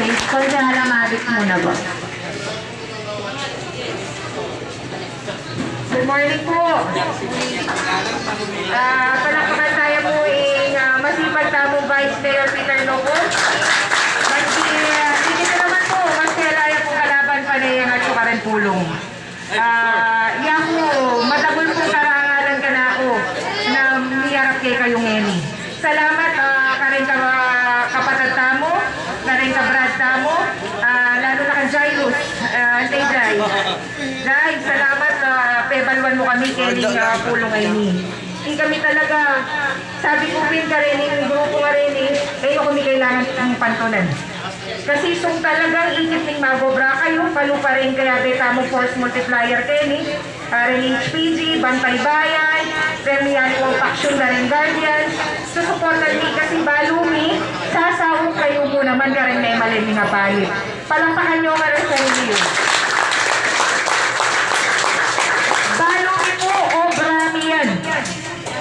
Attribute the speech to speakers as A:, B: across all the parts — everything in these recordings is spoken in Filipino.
A: message. Konsehala Mavic muna po. Good morning po. Palakpakan tayo po masipag tamong Vice Mayor Peter Novo. Dito naman po, magsihalaya po kalaban pa na yung at sukaran pulong. Yan po, matagol po karangalan ka na ako na niyarap kay kayong Emi. Salamat ka rin kapatid tamo, ka rin ka Brad tamo, lalo na ka Jairus, Antay Jai. Jai, salamat, pebalwan mo kami kay pulong Emi. Hindi kami talaga, sabi ko rin ka rin, yung grupo ka rin, kayo kami kailangan ng pantunan. Kasi isong talagang ikit ng magobra kayo, palupa rin kaya tamong force multiplier Kenny, rin HPG, Bantay Bayan, Premiano ang Faction na rin Guardian, susuportan ni kasi balumi, sasawag kayo mo naman ka rin may malin nga palit. Palampakan nyo ka rin sa inyo. Balumi po, obra yan.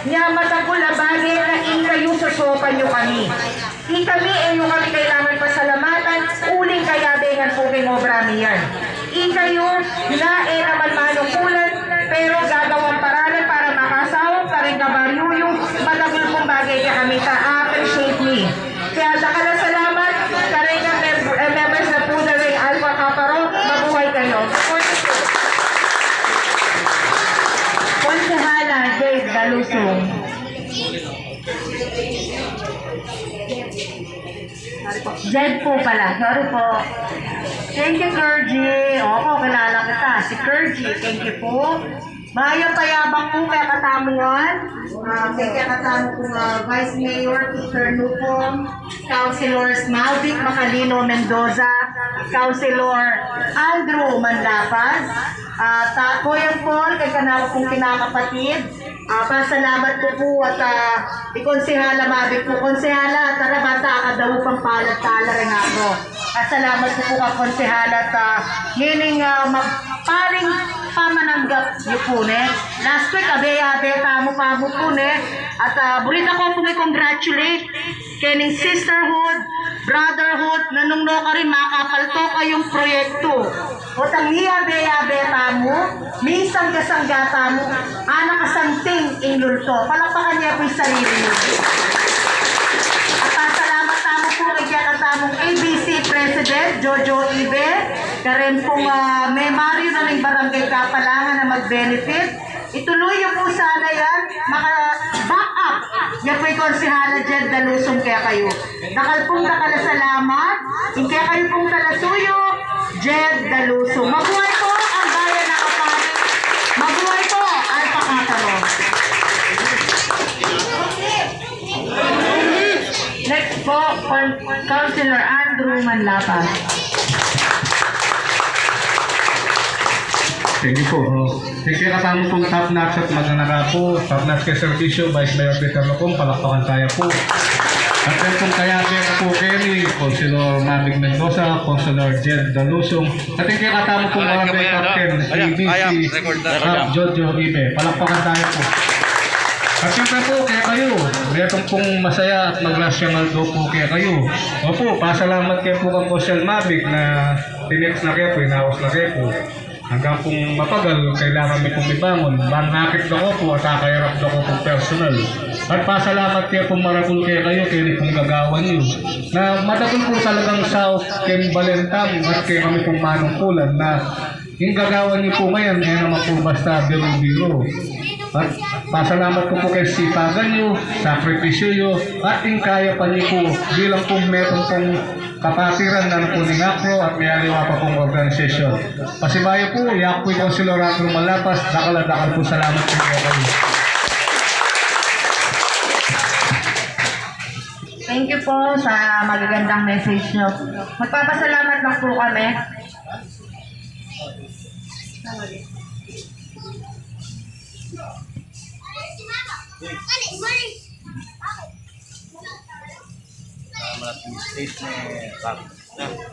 A: Nya matagol na bagay na kayo susopan nyo kami. Di kami, yung kami kailangan pasalamatan, uling kaya bengan po kay obra yan. Kayo, na naman manukulan, pero gagawang paralan para makasawag pa rin kabaryo yung matagol pong bagay ka kami sa appreciate me. Kaya dakala salamat, karay na members na po na rin Alpha Kaparo, mabuhay kayo. Konsehala Jade Dalusong. Jed po pala, sorry po. Thank you, Kerji. Opo, kilala kita. Si Kerji, thank you po. Maya payabang po kaya katamuan. Kaya katamo po Vice Mayor Peter Nupong, Councilors Malvic Macalino Mendoza, Councilor Andrew Manlapas, Kuya Paul, kay kanako pong kinakapatid. Pasalamat po po at ikonsehala Mavic po. Konsehala, tara bata, akadaw pang palat-tala rin ako. At salamat po po ka konsehala at hiling paring pamananggap niyo po ne. Last week, abe-abe tamo pa mo po ne. At bulit ako po congratulate kening sisterhood, brotherhood, nanungno ka rin makapalto kayong proyekto. O tang abe-abe tamo, minsan kasanggata mo, anak kasanting inulto. Palakpakan niya po yung sarili niyo. At salamat tamo po kay katamong ABC President Jojo Ibe, karen pong may Mario na ng barangay Kapalangan na mag-benefit. Ituloy niyo po sana yan, maka-back up. Yan po yung konsehala Jed Dalusong kaya kayo. Dakal pong salamat, kaya kayo pong talasuyo, Jed Dalusong. Mabuhay po ang bayan na kapatid. Mabuhay po ang pakataro. Next po, Councilor Andrew Manlapas.
B: Thank you po. Sige kasama pong top notch at magnanaka po. Top notch kay Servisyo, Vice Mayor Peter Locom, palakpakan tayo po. At yan pong kayakir po Kenny, Councilor Mavic Mendoza, Councilor Jed Dalusong. At yung katama pong Barangay Captain, ABC, Jojo Ibe, palakpakan tayo po. At siyempre po, kaya kayo, metong pong masaya at mag-national do po kaya kayo. Opo, pasalamat kayo po kang Council Mavic na tinex na kayo po, inaos na kayo po. Hanggang pong mapagal, kailangan may pumibangon. Manakit na ko po at kakayarap na ko pong personal. At pasalamat kayo pong maragul kayo kaya pong gagawan nyo. Na matagol po talagang South Ken Balentang at kayo kami pong manungkulan na yung gagawan nyo po ngayon, eh naman po basta biro-biro. At pasalamat po kay sipagan nyo, sakripisyo nyo, at yung kaya pa nyo po bilang pong metong pong kapatiran ng puning akro at may aliwa pa pong organisasyon. Pasibayo po, yak po yung Silorado Malapas, dakal po salamat po kayo.
A: Thank you po sa magagandang message nyo. Magpapasalamat lang po kami.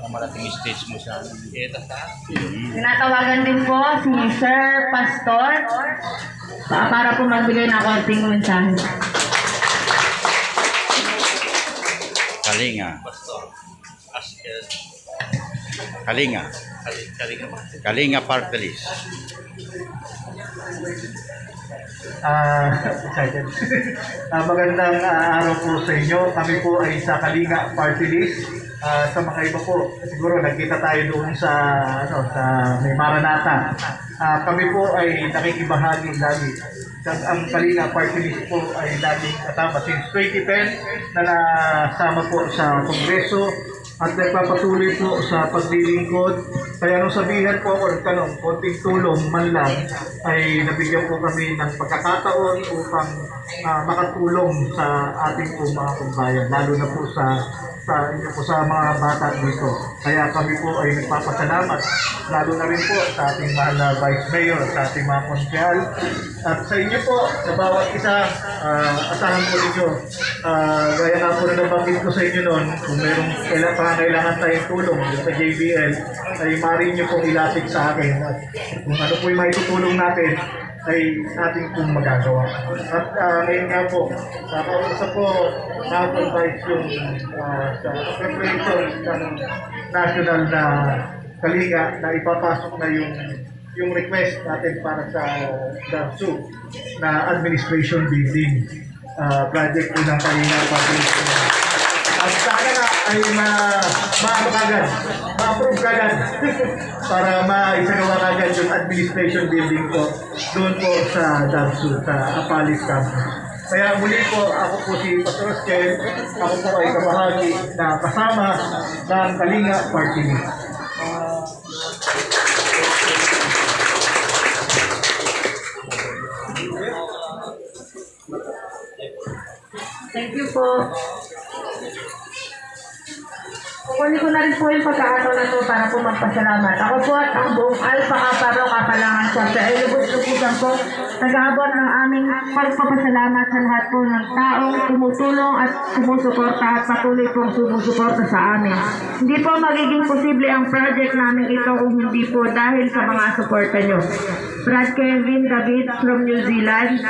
C: Malaking stage mo sa
A: Tinatawagan din po si Sir Pastor para po magbigay ng konting mensahe.
C: Kalinga. Kalinga. Kalinga Party List.
D: Excited. Magandang araw po sa inyo. Kami po ay sa Kalinga Party List. Sa mga iba po, siguro nagkita tayo doon sa may Maranata. Kami po ay nakikibahagi lagi. Ang Kalinga Party List po ay laging kasama since 2010 na nasama po sa Kongreso at nagpapatuloy po sa paglilingkod. Kaya nung sabihan po ako ng tanong, konting tulong man lang, ay nabigyan po kami ng pagkakataon upang makatulong sa ating po mga kumbayan, lalo na po sa mga bata dito. Kaya kami po ay nagpapasalamat, lalo na rin po sa ating mahal na Vice Mayor, sa ating mga konsyal, at sa inyo po, sa bawat isa, asahan po ninyo. Gaya nga po na nabanggit ko sa inyo noon, kung merong kailangan tayong tulong sa JBL, ay maaari nyo pong ilapit sa akin. At kung ano po yung maitutulong natin, ay ating pong magagawa. At ngayon nga po, nakausap po na-advise yung sa preparation ng national na Kalinga na ipapasok na yung request natin para sa DARSU na administration building project po ng Kalinga Public. At sana na ay ma-approve kagad para maisagawa kagad yung administration building po doon po sa DARSU, sa Apalis Campus. Kaya muli po, ako po si Pastor Oskel, ako po ay kabahagi na kasama ng Kalinga Party List.
A: Thank you po. Kukunin ko na rin po yung pagkakataon na ito para po magpasalamat. Ako po at ang buong Alpha Kappa Rho Kapalangan sa ilubos-lubusan po, nag-aabot ng aming pagpapasalamat sa lahat po ng taong tumutulong at sumusuporta at patuloy pong sumusuporta sa amin. Hindi po magiging posible ang project namin ito kung hindi po dahil sa mga suporta nyo. Brad Kevin David from New Zealand,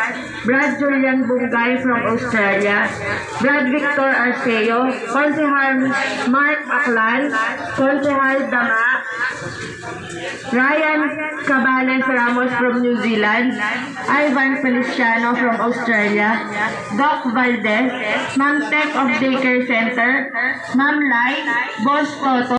A: Brad Julian Bungay from Australia, Brad Victor Arceo, Konsehal Mark Aklan, Konsehal Dama, Ryan Cabales Ramos from New Zealand, Ivan Feliciano from Australia, Doc Valdez, Ma'am Tech of Daycare Center, Ma'am Lai, Boss Toto,